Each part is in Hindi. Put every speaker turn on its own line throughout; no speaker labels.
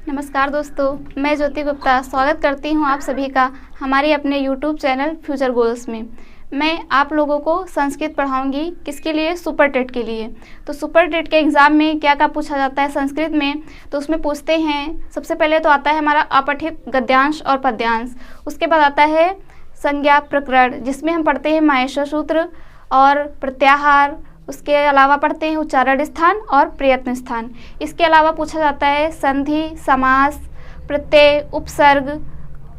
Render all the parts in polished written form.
नमस्कार दोस्तों, मैं ज्योति गुप्ता स्वागत करती हूं आप सभी का हमारे अपने YouTube चैनल फ्यूचर गोल्स में। मैं आप लोगों को संस्कृत पढ़ाऊंगी। किसके लिए? सुपर टेट के लिए। तो सुपर टेट के एग्ज़ाम में क्या क्या पूछा जाता है संस्कृत में, तो उसमें पूछते हैं सबसे पहले तो आता है हमारा अपठित गद्यांश और पद्यांश। उसके बाद आता है संज्ञा प्रकरण, जिसमें हम पढ़ते हैं माहेश्वर सूत्र और प्रत्याहार। उसके अलावा पढ़ते हैं उच्चारण स्थान और प्रयत्न स्थान। इसके अलावा पूछा जाता है संधि, समास, प्रत्यय, उपसर्ग,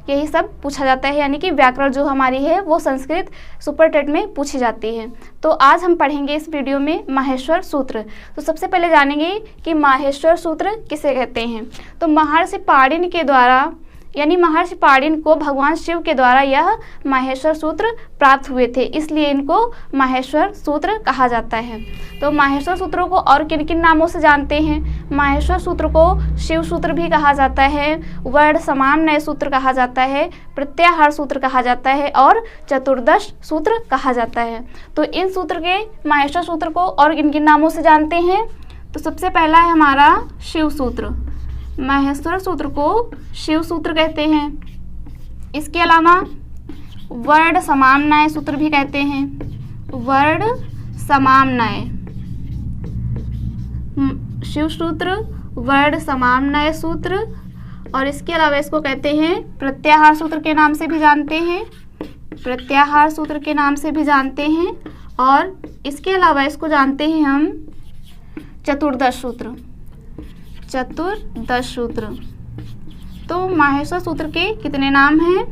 यही सब पूछा जाता है। यानी कि व्याकरण जो हमारी है वो संस्कृत सुपर टेट में पूछी जाती है। तो आज हम पढ़ेंगे इस वीडियो में माहेश्वर सूत्र। तो सबसे पहले जानेंगे कि माहेश्वर सूत्र किसे कहते हैं। तो महर्षि पाणिनि के द्वारा, यानी महर्षि पाणिनि को भगवान शिव के द्वारा यह माहेश्वर सूत्र प्राप्त हुए थे, इसलिए इनको माहेश्वर सूत्र कहा जाता है। तो माहेश्वर सूत्रों को और किन किन नामों से जानते हैं? माहेश्वर सूत्र को शिव सूत्र भी कहा जाता है, वर्ण समाम्नय सूत्र कहा जाता है, प्रत्याहार सूत्र कहा जाता है और चतुर्दश सूत्र कहा जाता है। तो इन सूत्र के माहेश्वर सूत्र को और किन किन नामों से जानते हैं? तो सबसे पहला है हमारा शिव सूत्र। माहेश्वर सूत्र को शिव सूत्र कहते हैं। इसके अलावा वर्ण समाम्नय सूत्र भी कहते हैं, वर्ण समाम्नय शिव सूत्र, वर्ण समाम्नय सूत्र। और इसके अलावा इसको कहते हैं प्रत्याहार सूत्र के नाम से भी जानते हैं, प्रत्याहार सूत्र के नाम से भी जानते हैं। और इसके अलावा इसको जानते हैं हम चतुर्दश सूत्र, चतुर्दश सूत्र। तो माहेश्वर सूत्र के कितने नाम हैं?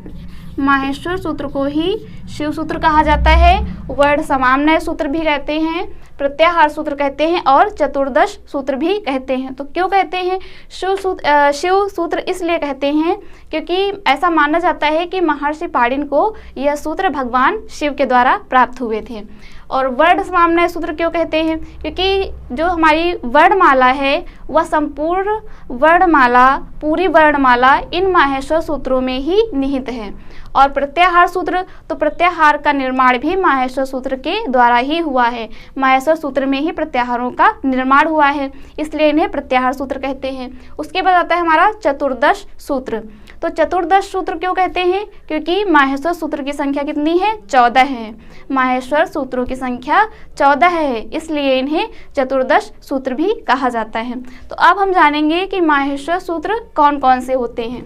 माहेश्वर सूत्र को ही शिव सूत्र कहा जाता है, वर्ण समाम्नय सूत्र भी कहते हैं, प्रत्याहार सूत्र कहते हैं और चतुर्दश सूत्र भी कहते हैं। तो क्यों कहते हैं शिव सूत्र? इसलिए कहते हैं क्योंकि ऐसा माना जाता है कि महर्षि पाणिनि को यह सूत्र भगवान शिव के द्वारा प्राप्त हुए थे। और वर्ण समाम्नय सूत्र क्यों कहते हैं? क्योंकि जो हमारी वर्णमाला है वह संपूर्ण वर्णमाला, पूरी वर्णमाला इन माहेश्वर सूत्रों में ही निहित है। और प्रत्याहार सूत्र, तो प्रत्याहार का निर्माण भी माहेश्वर सूत्र के द्वारा ही हुआ है। माहेश्वर सूत्र में ही प्रत्याहारों का निर्माण हुआ है, इसलिए इन्हें प्रत्याहार सूत्र कहते हैं। उसके बाद आता है हमारा चतुर्दश सूत्र। तो चतुर्दश सूत्र क्यों कहते हैं? क्योंकि माहेश्वर सूत्र की संख्या कितनी है? 14 है। माहेश्वर सूत्रों की संख्या 14 है, इसलिए इन्हें चतुर्दश सूत्र भी कहा जाता है। तो अब हम जानेंगे कि माहेश्वर सूत्र कौन कौन से होते हैं।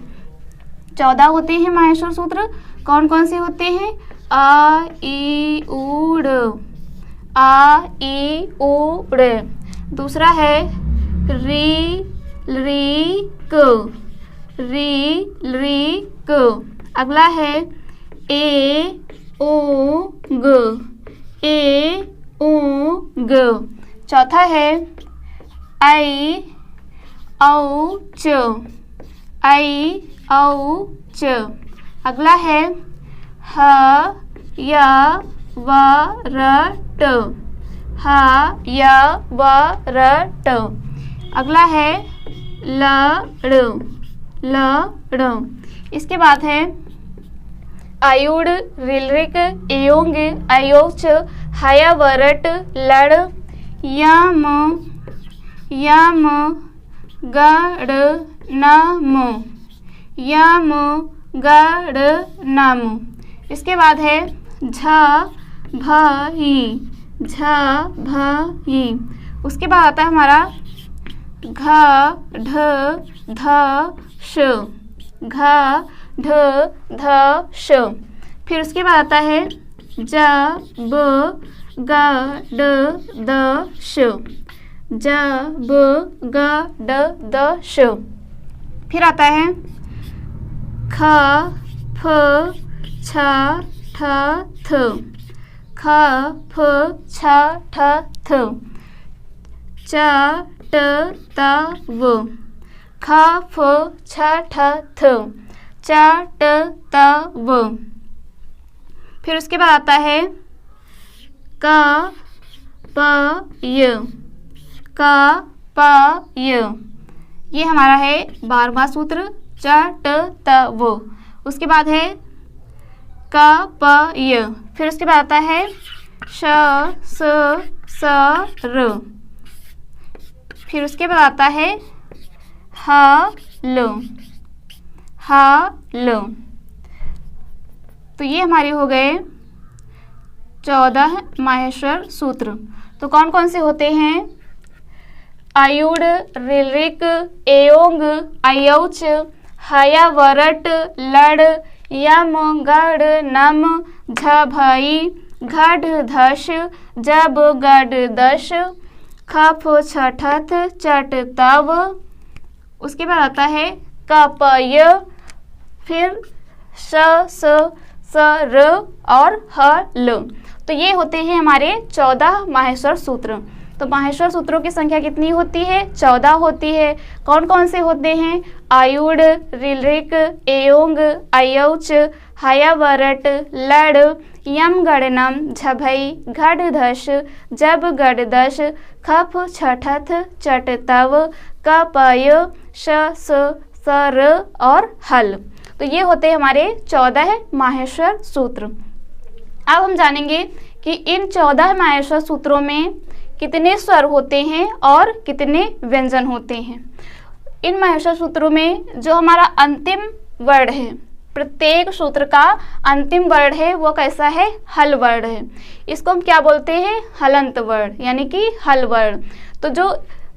14 होते हैं माहेश्वर सूत्र। कौन कौन से होते हैं? आ ई ऊड़, आ ई ऊड़। दूसरा है री री क, री री क। अगला है ए ओ ग, ए ओ ग। चौथा है आई औ च, आई औ च। अगला है ह य व र ट, ह य व र ट। अगला है ल ड़, ल ड़। इसके बाद है आयुड़, रिलरिक, एयोंग, अयोच, हयवरट, लड़, यम, यम, गड़, नम, यम, गड़, नम। इसके बाद है झ भ ही, झ भ ही। उसके बाद आता है हमारा घ ढ ध श, घ ढ ध श। फिर उसके बाद आता है ज ब ग ड द श, ज ब ग ड द श। फिर आता है ख फ छ ठ थ, ख फ छ ठ थ। च ट त व, ख फ छ ठ थ, च ट त व। फिर उसके बाद आता है क प य, क प य। ये हमारा है 12वां सूत्र, च ट त व। उसके बाद है क प य। फिर उसके बाद आता है श स स र। फिर उसके बाद आता है ह ल, हल। तो ये हमारे हो गए 14 माहेश्वर सूत्र। तो कौन कौन से होते हैं? आयुड़, ऋलृक, एयोंग, अयौच, हयावरट, लड़, यम, गढ़, नम, झभई, घढ़, धश, जब, गढ़, दश, खफ, छठथ, चट, तव। उसके बाद आता है कपय, फिर श, स, र और ह, ल। तो ये होते हैं हमारे 14 माहेश्वर सूत्र। तो माहेश्वर सूत्रों की संख्या कितनी होती है? 14 होती है। कौन कौन से होते हैं? आयुड़, ऋलृक, एयोंग, अयौच, हयावरट, लड़, यम, गढ़नम, झभई, घढ़, धश, जब, गढ़, दश, खफ, छठथ, चट, तव, कपय, श, स, र और हल। तो ये होते हैं हमारे 14 माहेश्वर सूत्र। अब हम जानेंगे कि इन 14 माहेश्वर सूत्रों में कितने स्वर होते हैं और कितने व्यंजन होते हैं। इन माहेश्वर सूत्रों में जो हमारा अंतिम वर्ड है, प्रत्येक सूत्र का अंतिम वर्ड है वो कैसा है? हल वर्ड है। इसको हम क्या बोलते हैं? हलंत वर्ड, यानी कि हल वर्ड। तो जो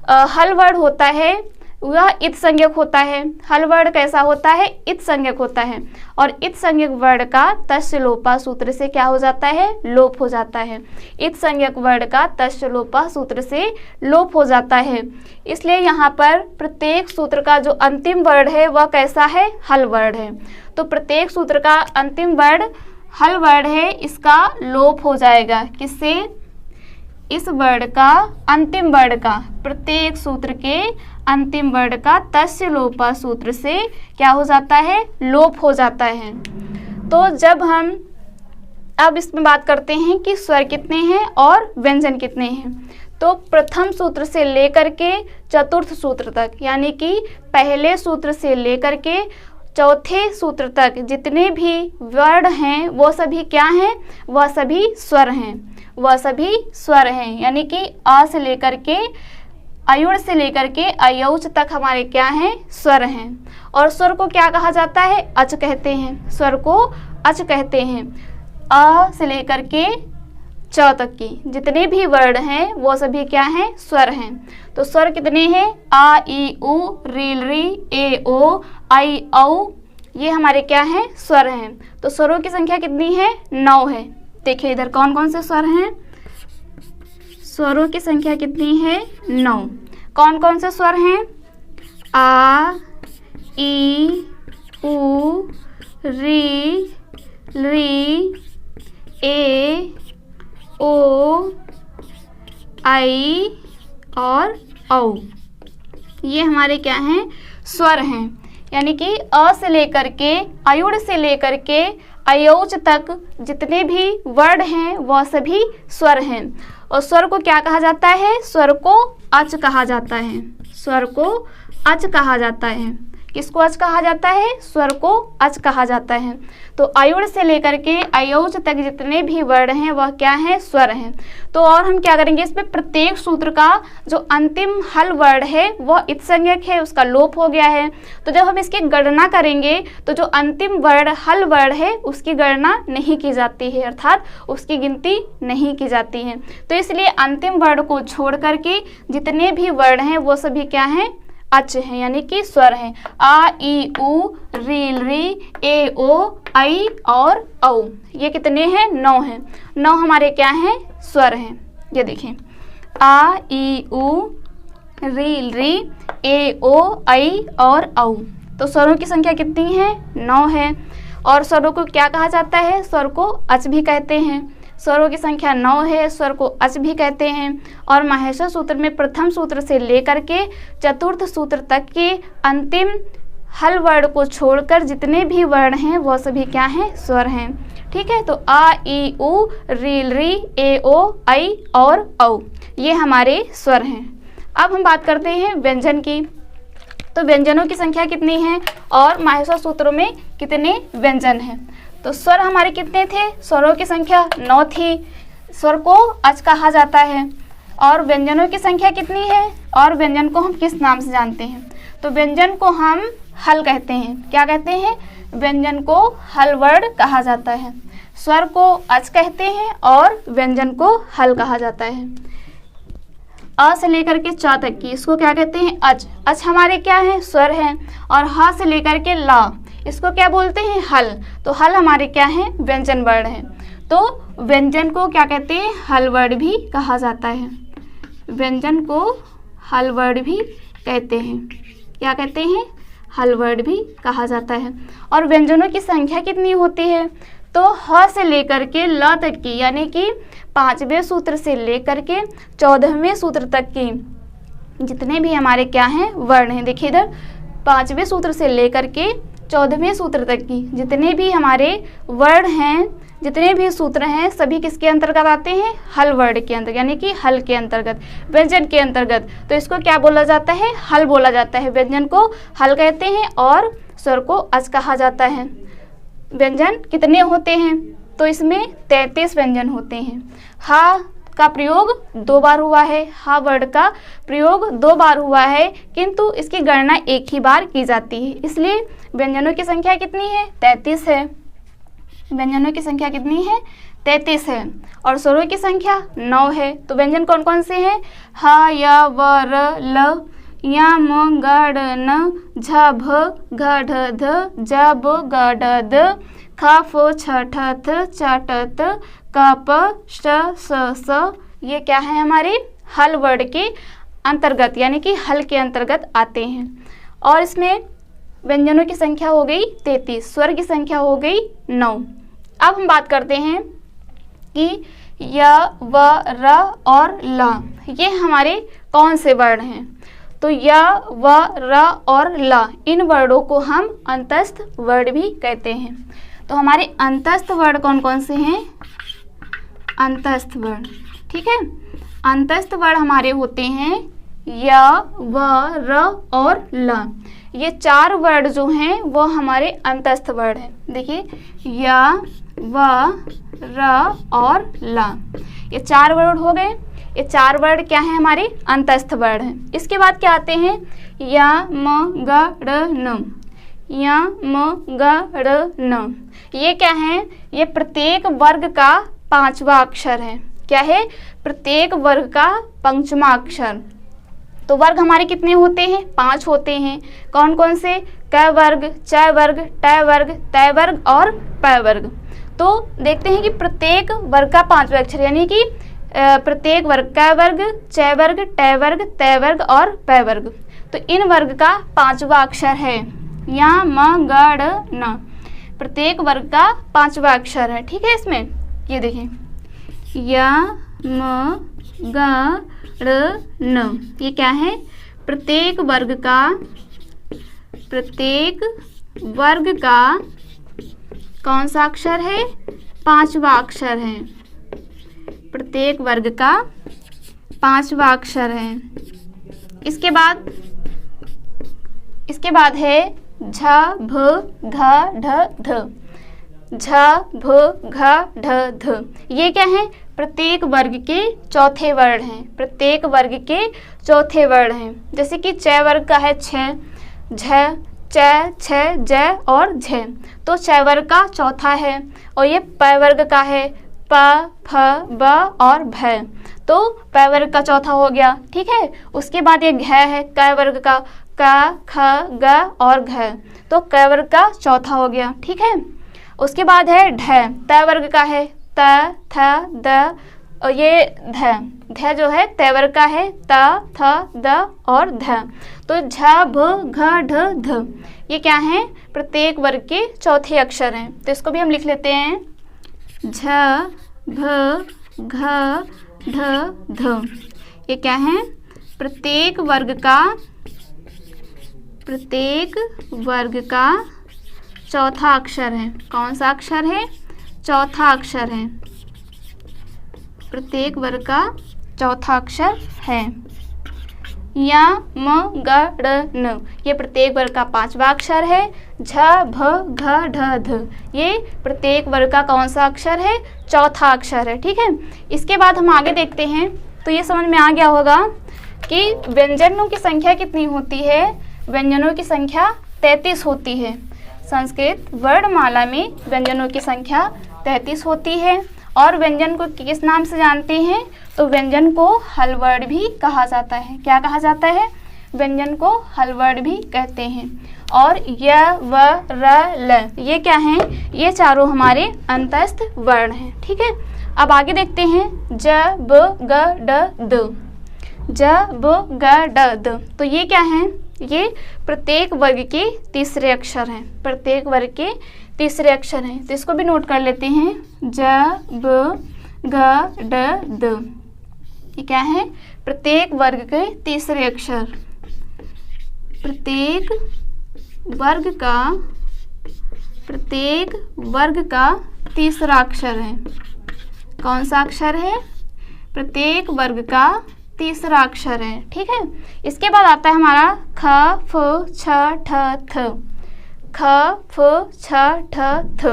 हल वर्ड होता है वह इत संज्ञक होता है। हल वर्ड कैसा होता है? इत संज्ञक होता है। और इत संज्ञक वर्ड का तस्य लोपा सूत्र से क्या हो जाता है? लोप हो जाता है। इत संज्ञक वर्ड का तस्य लोपा सूत्र से लोप हो जाता है। इसलिए यहाँ पर प्रत्येक सूत्र का जो अंतिम वर्ड है वह कैसा है? हल वर्ड है। तो प्रत्येक सूत्र का अंतिम वर्ड हल वर्ड है, इसका लोप हो जाएगा। किससे? इस वर्ड का अंतिम वर्ड का, प्रत्येक सूत्र के अंतिम वर्ड का तस्य लोपा सूत्र से क्या हो जाता है? लोप हो जाता है। तो जब हम अब इसमें बात करते हैं कि स्वर कितने हैं और व्यंजन कितने हैं, तो प्रथम सूत्र से लेकर के चतुर्थ सूत्र तक, यानी कि पहले सूत्र से लेकर के चौथे सूत्र तक जितने भी वर्ड हैं वो सभी क्या हैं? वह सभी स्वर हैं। वह सभी स्वर हैं, यानी कि अ से लेकर के आयुड़ से लेकर के अयौच तक हमारे क्या हैं? स्वर हैं। और स्वर को क्या कहा जाता है? अच कहते हैं। स्वर को अच कहते हैं। अ से लेकर के च तक की जितने भी वर्ड हैं वो सभी क्या हैं? स्वर हैं। तो स्वर कितने हैं? आ, ई, उ, ऋ, ऋ, ए, ओ, आई, औ, ये हमारे क्या हैं? स्वर हैं। तो स्वरों की संख्या कितनी है? 9 है। देखिए इधर कौन कौन से स्वर हैं? स्वरों की संख्या कितनी है? 9। कौन कौन से स्वर हैं? आ, ई, उ, ऋ, ऋ, ए, ओ, आई और औ। ये हमारे क्या हैं? स्वर हैं। यानी कि अ से लेकर के आयुड़ से लेकर के अयौच तक जितने भी वर्ड हैं वह सभी स्वर हैं। और स्वर को क्या कहा जाता है? स्वर को अच कहा जाता है। स्वर को अच कहा जाता है। किसको अच कहा जाता है? स्वर को अच कहा जाता है। तो आयुड़ से लेकर के अयौच तक जितने भी वर्ण हैं वह क्या हैं? स्वर हैं। तो और हम क्या करेंगे, इसमें प्रत्येक सूत्र का जो अंतिम हल वर्ण है वह इत संज्ञक है, उसका लोप हो गया है। तो जब हम इसकी गणना करेंगे तो जो अंतिम वर्ण हल वर्ण है उसकी गणना नहीं की जाती है, अर्थात उसकी गिनती नहीं की जाती है। तो इसलिए अंतिम वर्ण को छोड़ करके जितने भी वर्ण हैं वो सभी क्या हैं? अच है, यानी कि स्वर है। आ, ई, उ, ऋ, ऋ, ए, ओ, आई और औ। ये कितने हैं? 9 हैं। 9 हमारे क्या हैं? स्वर हैं। ये देखें, आ, ई, उ, ऋ, ऋ, ए, ओ, आई और औ। तो स्वरों की संख्या कितनी है? 9 है। और स्वरों को क्या कहा जाता है? स्वर को अच भी कहते हैं। स्वरों की संख्या 9 है, स्वर को अच भी कहते हैं। और माहेश्वर सूत्र में प्रथम सूत्र से लेकर के चतुर्थ सूत्र तक के अंतिम हल वर्ण को छोड़कर जितने भी वर्ण हैं वह सभी क्या हैं? स्वर हैं। ठीक है, तो आ, ई, उ, ऋ, ऋ, ए, ओ, आई और औ, ये हमारे स्वर हैं। अब हम बात करते हैं व्यंजन की। तो व्यंजनों की संख्या कितनी है और माहेश्वर सूत्रों में कितने व्यंजन हैं? तो स्वर हमारे कितने थे? स्वरों की संख्या 9 थी, स्वर को अच कहा जाता है। और व्यंजनों की संख्या कितनी है और व्यंजन को हम किस नाम से जानते हैं? तो व्यंजन को हम हल कहते हैं। क्या कहते हैं? व्यंजन को हल वर्ड कहा जाता है। स्वर को अच कहते हैं और व्यंजन को हल कहा जाता है। अ से लेकर के च तक की इसको क्या कहते हैं? अच। अच हमारे क्या है? स्वर हैं। और ह से लेकर के ला इसको क्या बोलते हैं? हल। तो हल हमारे क्या है? व्यंजन वर्ड है। तो व्यंजन को क्या कहते हैं? हल वर्ड भी कहा जाता है। व्यंजन को हल वर्ड भी कहते हैं। क्या कहते हैं? हल वर्ड भी कहा जाता है। और व्यंजनों की संख्या कितनी होती है? तो ह से लेकर के ल तक की, यानी कि 5वें सूत्र से लेकर के 14वें सूत्र तक की जितने भी हमारे क्या हैं? वर्ण हैं। देखिए इधर 5वें सूत्र से लेकर के 14वें सूत्र तक की जितने भी हमारे वर्ण हैं, जितने भी सूत्र हैं, सभी किसके अंतर्गत आते हैं? हल वर्ड के अंतर्गत, यानी कि हल के अंतर्गत, व्यंजन के अंतर्गत। तो इसको क्या बोला जाता है? हल बोला जाता है। व्यंजन को हल कहते हैं और स्वर को अच कहा जाता है। व्यंजन कितने होते हैं? तो इसमें 33 व्यंजन होते हैं। हा का प्रयोग 2 बार हुआ है। हा वर्ड का प्रयोग 2 बार हुआ है, किंतु इसकी गणना एक ही बार की जाती है। इसलिए व्यंजनों की संख्या कितनी है? 33 है। व्यंजनों की संख्या कितनी है? 33 है। और स्वरों की संख्या 9 है। तो व्यंजन कौन कौन से हैं? ह, य, व, र, ल, य, म, ग, ड, न, झ, भ, घ, ढ, ध, ज, ब, ग, ड, द, ख, फ, छ, ठ, थ, च, ट, त, क, प, श, स। ये क्या है? हमारे हल वर्ड के अंतर्गत, यानी कि हल के अंतर्गत आते हैं। और इसमें व्यंजनों की संख्या हो गई 33, स्वर की संख्या हो गई 9। अब हम बात करते हैं कि य, व, र और ल ये हमारे कौन से वर्ण हैं। तो य, व, र और ल इन वर्डों को हम अंतस्थ वर्ड भी कहते हैं। तो हमारे अंतस्थ वर्ड कौन कौन से हैं? अंतस्थ वर्ड, ठीक है। अंतस्थ वर्ड हमारे होते हैं य, व, र और ल। ये 4 वर्ड जो हैं वो हमारे अंतस्थ वर्ड हैं। देखिए य, व, र और ल, ये 4 वर्ड हो गए। ये 4 वर्ड क्या है? हमारे अंतस्थ वर्ड हैं। इसके बाद क्या आते हैं? य, म, ग, ड़, न, य, म, ग, ड़, न। ये क्या है? ये प्रत्येक वर्ग का 5वां अक्षर है। क्या है? प्रत्येक वर्ग का 5वां अक्षर। तो वर्ग हमारे कितने होते हैं? 5 होते हैं। कौन कौन से? क वर्ग, च वर्ग, ट वर्ग, त वर्ग और प वर्ग। तो देखते हैं कि प्रत्येक वर्ग का 5वां अक्षर, यानी कि प्रत्येक वर्ग क वर्ग, च वर्ग, ट वर्ग, त वर्ग और प वर्ग। तो इन वर्ग का 5वां अक्षर है य, म, ग, ड़, न। प्रत्येक वर्ग का 5वां अक्षर है। ठीक है। इसमें ये देखें य, म, ग, ड़, न, ये क्या है? प्रत्येक वर्ग का कौन सा अक्षर है? 5वां अक्षर है। प्रत्येक वर्ग का 5वां अक्षर है। इसके बाद है झ, भ, घ, ढ, ध। झ, भ, घ, ढ, ध। ये क्या है? प्रत्येक वर्ग के चौथे वर्ण हैं। प्रत्येक वर्ग के चौथे वर्ण हैं। जैसे कि च वर्ग का है छ, झ, च, छ, ज और झ। तो च वर्ग का चौथा है। और ये प वर्ग का है प, फ, ब और भ। तो प वर्ग का चौथा हो गया। ठीक है। उसके बाद ये घ है क वर्ग का, क, ख, ग और घ। तो क वर्ग का चौथा हो गया। ठीक है। उसके बाद है ढ, त वर्ग का है त, थ, द और ये ध जो है त वर्ग का है त, थ, द और ध। तो झ, भ, घ, ढ, ध ये क्या है? प्रत्येक वर्ग के चौथे अक्षर हैं। तो इसको भी हम लिख लेते हैं झ, भ, घ, ढ, ध। ये क्या है? प्रत्येक वर्ग का चौथा अक्षर है। कौन सा अक्षर है? चौथा अक्षर है। प्रत्येक वर्ग का चौथा अक्षर है। य, म, ग, ड़, न ये प्रत्येक वर्ग का 5वां अक्षर है। झ, भ, घ, ढ, ध ये प्रत्येक वर्ग का कौन सा अक्षर है? चौथा अक्षर है। ठीक है। इसके बाद हम आगे देखते हैं। तो ये समझ में आ गया होगा कि व्यंजनों की संख्या कितनी होती है? व्यंजनों की संख्या 33 होती है। संस्कृत वर्णमाला में व्यंजनों की संख्या 33 होती है। और व्यंजन को किस नाम से जानते हैं? तो व्यंजन को हलवर्ड भी कहा जाता है। क्या कहा जाता है? व्यंजन को हलवर्ड भी कहते हैं। और य, व, र, ल ये क्या हैं? ये चारों हमारे अंतस्थ वर्ण हैं। ठीक है, अब आगे देखते हैं। ज, ब, ग, ड, द। ज, ब, ग, ड, द तो ये क्या हैं? ये प्रत्येक वर्ग के तीसरे अक्षर हैं। प्रत्येक वर्ग के तीसरे अक्षर हैं, तो इसको भी नोट कर लेते हैं। ज, ब, ग, ड, द ये क्या है? प्रत्येक वर्ग के तीसरे अक्षर। प्रत्येक वर्ग का तीसरा अक्षर है। कौन सा अक्षर है? प्रत्येक वर्ग का तीसरा अक्षर है। ठीक है, इसके बाद आता है हमारा ख, फ, छ, ठ, थ। ख, फ, छ, ठ, थ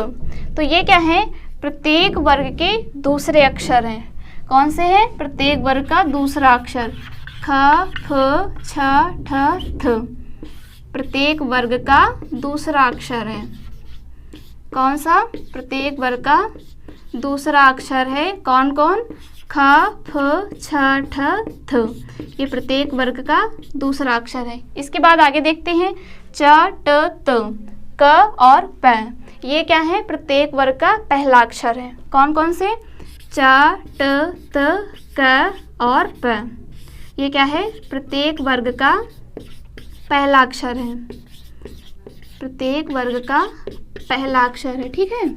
तो ये क्या है? प्रत्येक वर्ग के दूसरे अक्षर हैं। कौन से हैं? प्रत्येक वर्ग का दूसरा अक्षर। ख, फ, छ, ठ, थ प्रत्येक वर्ग का दूसरा अक्षर है। कौन सा? प्रत्येक वर्ग का दूसरा अक्षर है। कौन कौन? ख, फ, छ, ठ, थ ये प्रत्येक वर्ग का दूसरा अक्षर है। इसके बाद आगे देखते हैं। च, ट, त, क और प ये क्या है? प्रत्येक वर्ग का पहला अक्षर है। कौन कौन से? च, ट, त, क और प ये क्या है? प्रत्येक वर्ग का पहला अक्षर है। प्रत्येक वर्ग का पहला अक्षर है। ठीक है,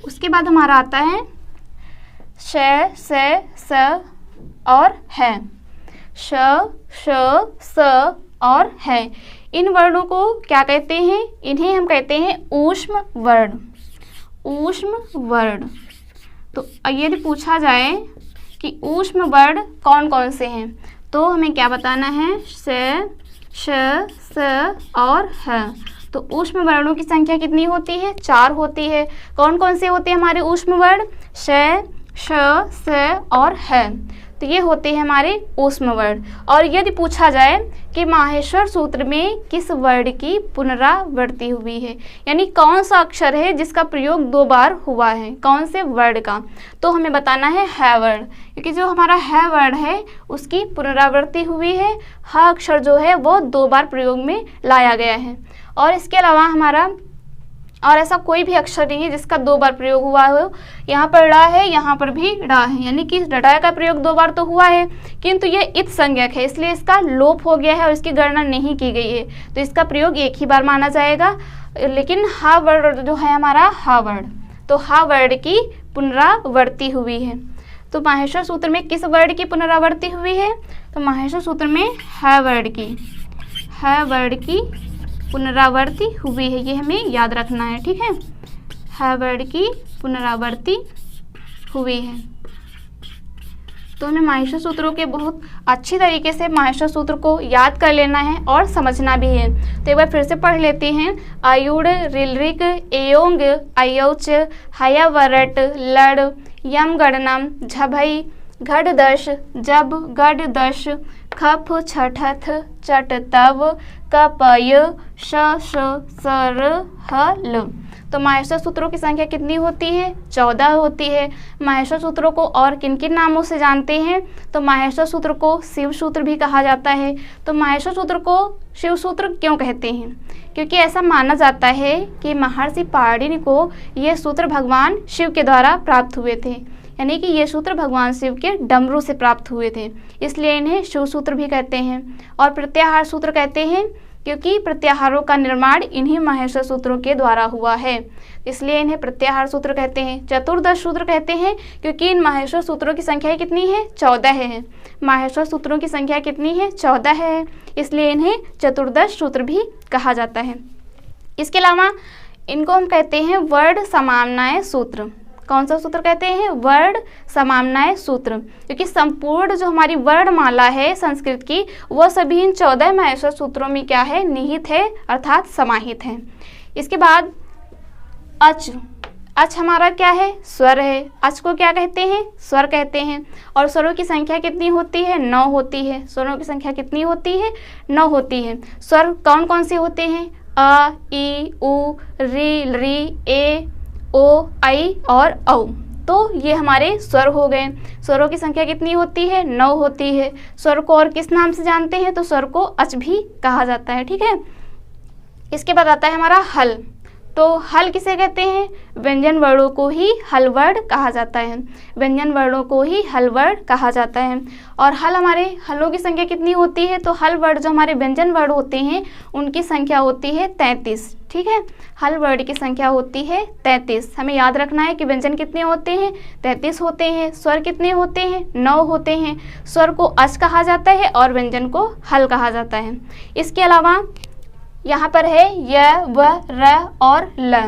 उसके बाद हमारा आता है श, से, स और है। श, श, स और है। इन वर्णों को क्या कहते हैं? इन्हें हम कहते हैं ऊष्म वर्ण। ऊष्म वर्ण। तो यदि पूछा जाए कि ऊष्म वर्ण कौन कौन से हैं, तो हमें क्या बताना है? श, श, स और ह। तो ऊष्म वर्णों की संख्या कितनी होती है? 4 होती है। कौन कौन से होते हैं हमारे ऊष्म वर्ण? श, श, स और ह। तो ये होते हैं हमारे ऊष्म वर्ण। और यदि पूछा जाए कि माहेश्वर सूत्र में किस वर्ण की पुनरावृत्ति हुई है, यानी कौन सा अक्षर है जिसका प्रयोग 2 बार हुआ है, कौन से वर्ण का, तो हमें बताना है ह वर्ण, क्योंकि जो हमारा ह वर्ण है उसकी पुनरावृत्ति हुई है। ह अक्षर जो है वो 2 बार प्रयोग में लाया गया है। और इसके अलावा हमारा और ऐसा कोई भी अक्षर नहीं है जिसका 2 बार प्रयोग हुआ हो। यहाँ पर ड़ा है, यहाँ पर भी ड़ा है, यानी कि डटाया का प्रयोग 2 बार तो हुआ है, किंतु ये इत संज्ञक है, इसलिए इसका लोप हो गया है और इसकी गणना नहीं की गई है, तो इसका प्रयोग एक ही बार माना जाएगा। लेकिन हा वर्ण जो है हमारा हा वर्ण, तो हा वर्ण की पुनरावृत्ति हुई है। तो माहेश्वर सूत्र में किस वर्ण की पुनरावृत्ति हुई है? तो माहेश्वर सूत्र में ह वर्ण की पुनरावृत्ति हुई है, ये हमें याद रखना है। ठीक है, ह वर्ण की पुनरावृत्ति हुई है। तो हमें माहेश्वर सूत्रों के बहुत अच्छी तरीके से माहेश्वर सूत्र को याद कर लेना है और समझना भी है। तो एक बार फिर से पढ़ लेते हैं। आयुड़, रिलरिक, एयोंग, अयोच, हयावरट, लड़, यम गणनम, झभई, घड़ दश, जब, गढ़ दश, खफ, छठथ, चट तव, कपय, श, सर, हल। तो माहेश्वर सूत्रों की संख्या कितनी होती है? 14 होती है। माहेश्वर सूत्रों को और किन किन नामों से जानते हैं? तो माहेश्वर सूत्र को शिव सूत्र भी कहा जाता है। तो माहेश्वर सूत्र को शिव सूत्र क्यों कहते हैं? क्योंकि ऐसा माना जाता है कि महर्षि पाणिनि को ये सूत्र भगवान शिव के द्वारा प्राप्त हुए थे, यानी कि ये सूत्र भगवान शिव के डमरू से प्राप्त हुए थे, इसलिए इन्हें शिव सूत्र भी कहते हैं। और प्रत्याहार सूत्र कहते हैं क्योंकि प्रत्याहारों का निर्माण इन्हीं माहेश्वर सूत्रों के द्वारा हुआ है, इसलिए इन्हें प्रत्याहार सूत्र कहते हैं। चतुर्दश सूत्र कहते हैं क्योंकि इन माहेश्वर सूत्रों की संख्या कितनी है? 14 है। माहेश्वर सूत्रों की संख्या कितनी है? 14 है, इसलिए इन्हें चतुर्दश सूत्र भी कहा जाता है। इसके अलावा इनको हम कहते हैं वर्ण समाम्नाय सूत्र। कौन सा सूत्र कहते हैं? वर्ण समाम्नाय सूत्र, क्योंकि संपूर्ण जो हमारी वर्णमाला है संस्कृत की, वह सभी इन 14 माहेश्वर सूत्रों में क्या है? निहित है, अर्थात समाहित है। इसके बाद अच, अच हमारा क्या है, स्वर है। अच को क्या कहते हैं, स्वर कहते हैं। और स्वरों की संख्या कितनी होती है, 9 होती है। स्वरों की संख्या कितनी होती है, 9 होती है। स्वर कौन कौन से होते हैं, अ, ई, उ, री, री, ए, ओ, ऐ और औ। तो ये हमारे स्वर हो गए। स्वरों की संख्या कितनी होती है, 9 होती है। स्वर को और किस नाम से जानते हैं, तो स्वर को अच भी कहा जाता है। ठीक है, इसके बाद आता है हमारा हल। तो हल किसे कहते हैं, व्यंजन वर्णों को ही हल वर्ण कहा जाता है। व्यंजन वर्णों को ही हल वर्ण कहा जाता है। और हल हमारे हलों की संख्या कितनी होती है, तो हल वर्ण जो हमारे व्यंजन वर्ण होते हैं उनकी संख्या होती है 33। ठीक है, हल वर्ण की संख्या होती है 33। हमें याद रखना है कि व्यंजन कितने होते हैं, 33 होते हैं। स्वर कितने होते हैं, 9 होते हैं। स्वर को अच कहा जाता है और व्यंजन को हल कहा जाता है। इसके अलावा यहाँ पर है य, व, र और ल।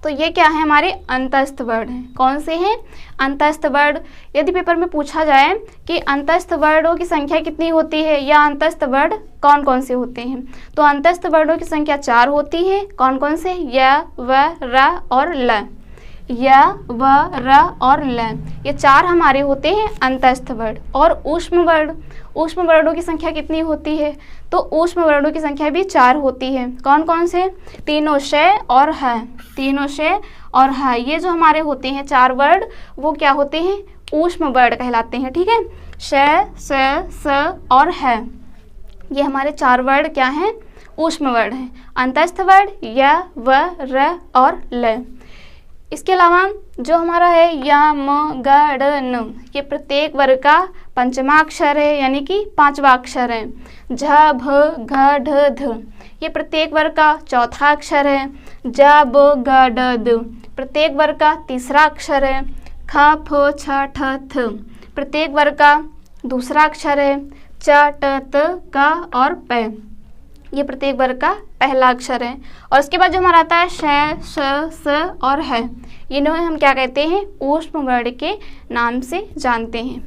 तो ये क्या है, हमारे अंतस्थ वर्ण हैं। कौन से हैं, अंतस्थ वर्ण। यदि पेपर में पूछा जाए कि अंतस्थ वर्णों की संख्या कितनी होती है या अंतस्थ वर्ण कौन कौन से होते हैं, तो अंतस्थ वर्णों की संख्या 4 होती है। कौन कौन से, य, व, र और ल। य, व, र और ल, ये 4 हमारे होते हैं अंतस्थ वर्ण। और ऊष्म वर्ण, ऊष्म वर्णों की संख्या कितनी होती है, तो ऊष्म वर्णों की संख्या भी 4 होती है। कौन कौन से, तीनों श और ह। तीनों श और ह, ये जो हमारे होते हैं 4 वर्ण, वो क्या होते हैं, ऊष्म वर्ण कहलाते हैं। ठीक है, श, स, स और ह, ये हमारे 4 वर्ण क्या हैं, ऊष्म वर्ण हैं। अंतस्थ वर्ण य, व, र और ल। इसके अलावा जो हमारा है य, म, ग, ड़, न, ये प्रत्येक वर्ग का पंचमाक्षर है, यानी कि 5वां अक्षर है। झ, भ, घ, ढ, ध, ये प्रत्येक वर्ग का चौथा अक्षर है। ज, ब, ग, ड, द, प्रत्येक वर्ग का तीसरा अक्षर है। ख, फ, छ, ठ, थ, प्रत्येक वर्ग का दूसरा अक्षर है। च, ट, त, क और प, ये प्रत्येक वर्ग का पहला अक्षर है। और उसके बाद जो हमारा आता है श, श, स और ह, इन्हें हम क्या कहते हैं, ऊष्म वर्ण के नाम से जानते हैं।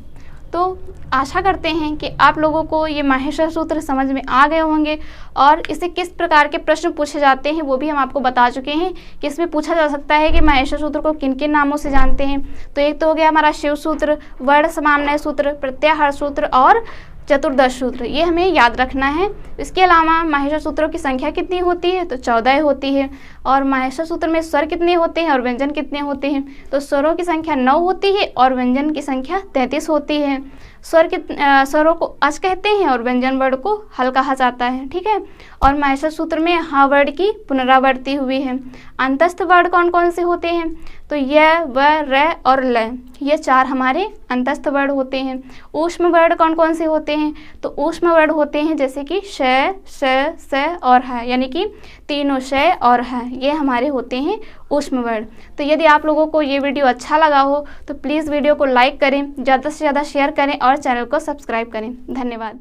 तो आशा करते हैं कि आप लोगों को ये माहेश्वर सूत्र समझ में आ गए होंगे। और इससे किस प्रकार के प्रश्न पूछे जाते हैं वो भी हम आपको बता चुके हैं कि इसमें पूछा जा सकता है कि माहेश्वर सूत्र को किन किन नामों से जानते हैं। तो एक तो हो गया हमारा शिव सूत्र, वर्ण समाम्नय सूत्र, प्रत्याहार सूत्र और चतुर्दश सूत्र, ये हमें याद रखना है। इसके अलावा माहेश्वर सूत्रों की संख्या कितनी होती है, तो 14 होती है। और माहेश्वर सूत्र में स्वर कितने होते हैं और व्यंजन कितने होते हैं, तो स्वरों की संख्या 9 होती है और व्यंजन की संख्या 33 होती है। स्वरों को अच कहते हैं और व्यंजन वर्ण को हल कहा जाता है। ठीक है, और माहेश्वर सूत्र में ह वर्ण की पुनरावृत्ति हुई है। अंतस्थ वर्ण कौन कौन से होते हैं, तो य, व, र और ल, ये 4 हमारे अंतस्थ वर्ण होते हैं। ऊष्म वर्ण कौन कौन से होते हैं, तो ऊष्म वर्ण होते हैं जैसे कि श, स और ह, यानी कि तीनों श और ह, ये हमारे होते हैं ऊष्म वर्ण। तो यदि आप लोगों को ये वीडियो अच्छा लगा हो तो प्लीज़ वीडियो को लाइक करें, ज़्यादा से ज़्यादा शेयर करें और चैनल को सब्सक्राइब करें। धन्यवाद।